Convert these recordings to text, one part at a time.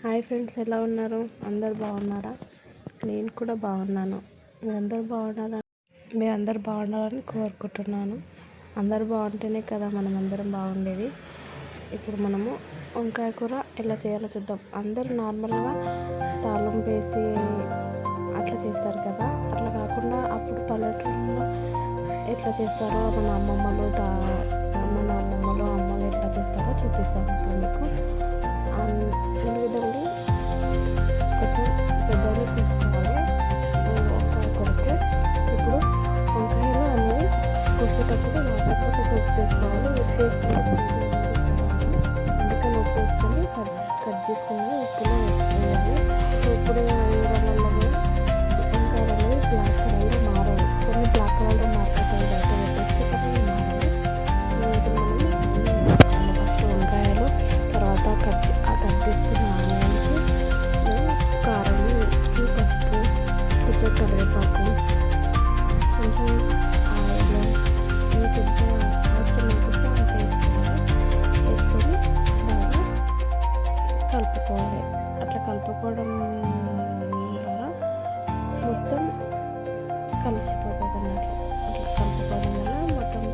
Hi friends, ఎలా ఉన్నారు? అందరు బాగున్నారా? నేను కూడా బాగున్నాను. మీ అందరు బాగుండాలని కోరుకుంటున్నాను. అందరు బాగుంటేనే కదా మనం అందరం బాగుండేది. ఇప్పుడు మనము వంకాయ కూర ఎలా చేయాలో చూద్దాం. అందరూ నార్మల్గా తాళం వేసి అట్లా చేస్తారు కదా, అట్లా కాకుండా అప్పుడు పల్లెటూరులో ఎట్లా చేస్తారో మన అమ్మలు ఎట్లా చేస్తారో చూపిస్తాను ఇప్పుడు మీకు. ఉల్లిగడ్డల్ని కొంచెం పెద్దగా తీసుకోవాలి వంకాయ కొరకు. ఇప్పుడు వంకాయలు అనేది కొట్టేటప్పుడు వాటర్తో కొంచెం ఉప్పు వేసుకోవాలి. ఉప్పు వేసుకుని అందుకని ఉప్పు వేసుకొని కట్ చేసుకుని ఉప్పులో వేయాలి. ఉప్పులో వేయడం వల్ల వంకాయలు అనేది బ్లాక్ కలర్లో మారాలి. కొన్ని బ్లాక్ కలర్లో మారిపోతాయి, బయట పెట్టేస్తే కానీ మారాలి. మనం ఫస్ట్ వంకాయలు, తర్వాత కట్ చేసుకున్న ఆనియన్స్, కారం, పసుపు, కొంచెం కరివేపాకు, కొంచెం ఆయిల్, కొంచెం అవసరం అనుకుంటే అంత వేసుకొని బాగా కలుపుకోవాలి. అట్లా కలుపుకోవడం ద్వారా మొత్తం కలిసిపోతుంది అన్నట్లు. అట్లా కలుపుకోవడం వల్ల మొత్తం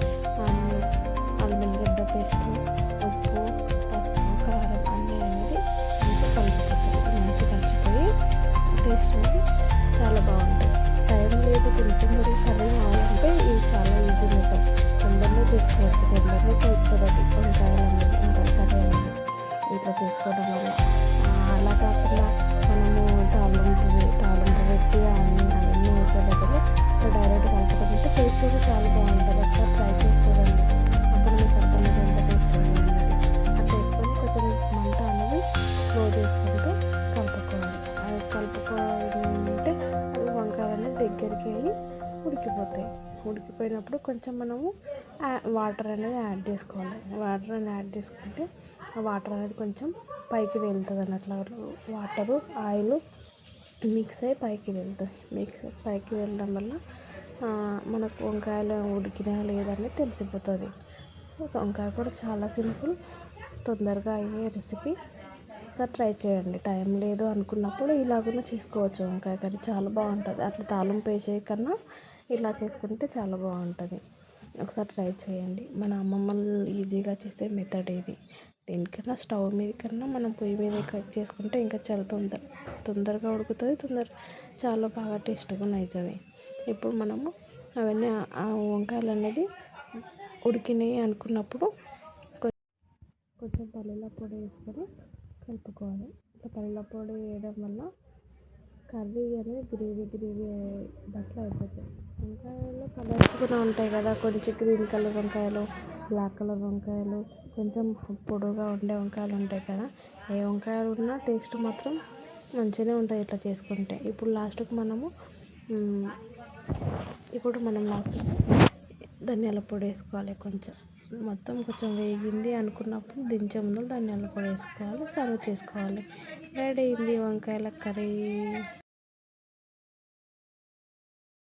అల్లం వెల్లిగడ్డ పేస్ట్, ఉప్పు, పసుపు, కారం అన్నీ అనేది మంచిగా కలిసిపోతుంది. మంచిగా కలిసిపోయి టేస్ట్ అనేది చాలా బాగుంటుంది. టైం లేదు, తొందరగా కర్రీ కావాలంటే ఇది చాలా ఈజీ మెథడ్. తొందరగా చేసుకోవచ్చు, తొందరగా అవుతుంది అది వంకాయలు అనేది, వంకాయ కర్రీ అనేది ఇట్లా చేసుకోవడం వల్ల. అలా కాకుండా మనము తాలింపు పెట్టి అవన్నీ వేసే బదులు డైరెక్ట్ కలుపుకుంటే టేస్ట్ కూడా చాలా బాగుంటుంది. ఒకసారి ట్రై చేసుకోదండి, అప్పుడు మీకు అర్థమైంది ఎంత టేస్ట్ అనేది. అట్లా వేసుకొని కొంచెం మంట అనేది స్లో చేసుకుంటూ కలుపుకోవాలి. అది కలుపుకుంటే వంకాయలు అనేది దగ్గరికి వెళ్ళి ఉడికిపోతాయి. ఉడికిపోయినప్పుడు కొంచెం మనము వాటర్ అనేది యాడ్ చేసుకోవాలి. వాటర్ అనేది యాడ్ చేసుకుంటే ఆ వాటర్ అనేది కొంచెం పైకి తేలుతుంది అన్నట్లు. వాటరు ఆయిల్ మిక్స్ అయ్యి పైకి తేలుతుంది. పైకి తేలడం వల్ల మనకు వంకాయలు ఉడికినా లేదని తెలిసిపోతుంది. సో వంకాయ కూడా చాలా సింపుల్, తొందరగా అయ్యే రెసిపీ. ఒకసారి ట్రై చేయండి. టైం లేదు అనుకున్నప్పుడు ఇలాగనే చేసుకోవచ్చు. వంకాయ కర్రీ చాలా బాగుంటుంది. అట్లా తాలింపు వేసే కన్నా ఇలా చేసుకుంటే చాలా బాగుంటుంది. ఒకసారి ట్రై చేయండి. మన అమ్మమ్మలు ఈజీగా చేసే మెథడ్ ఇది. దేనికన్నా స్టవ్ మీద కన్నా మనం పొయ్యి మీద చేసుకుంటే ఇంకా చాలా తొందరగా ఉడుకుతుంది, చాలా బాగా టేస్ట్గా అవుతుంది. ఇప్పుడు మనము అవన్నీ ఆ వంకాయలు అనేది ఉడికినాయి అనుకున్నప్పుడు కొంచెం పల్లీల పొడి వేసుకొని కలుపుకోవాలి. ఇట్లా పల్లీల పొడి వేయడం వల్ల కర్రీ అనేది గ్రేవీ బట్ల అయిపోతుంది. వంకాయలు కలర్స్ కూడా ఉంటాయి కదా, కొంచెం గ్రీన్ కలర్ వంకాయలు, బ్లాక్ కలర్ వంకాయలు, కొంచెం పొడుగా ఉండే వంకాయలు ఉంటాయి కదా. ఏ వంకాయలు ఉన్నా టేస్ట్ మాత్రం మంచిగానే ఉంటుంది ఇట్లా చేసుకుంటే. ఇప్పుడు మనం ధనియాల పొడి వేసుకోవాలి. కొంచెం వేగింది అనుకున్నప్పుడు దించే ముందు ధనియాల పొడి వేసుకోవాలి, సర్వ్ చేసుకోవాలి. రెడీ అయింది వంకాయల కర్రీ.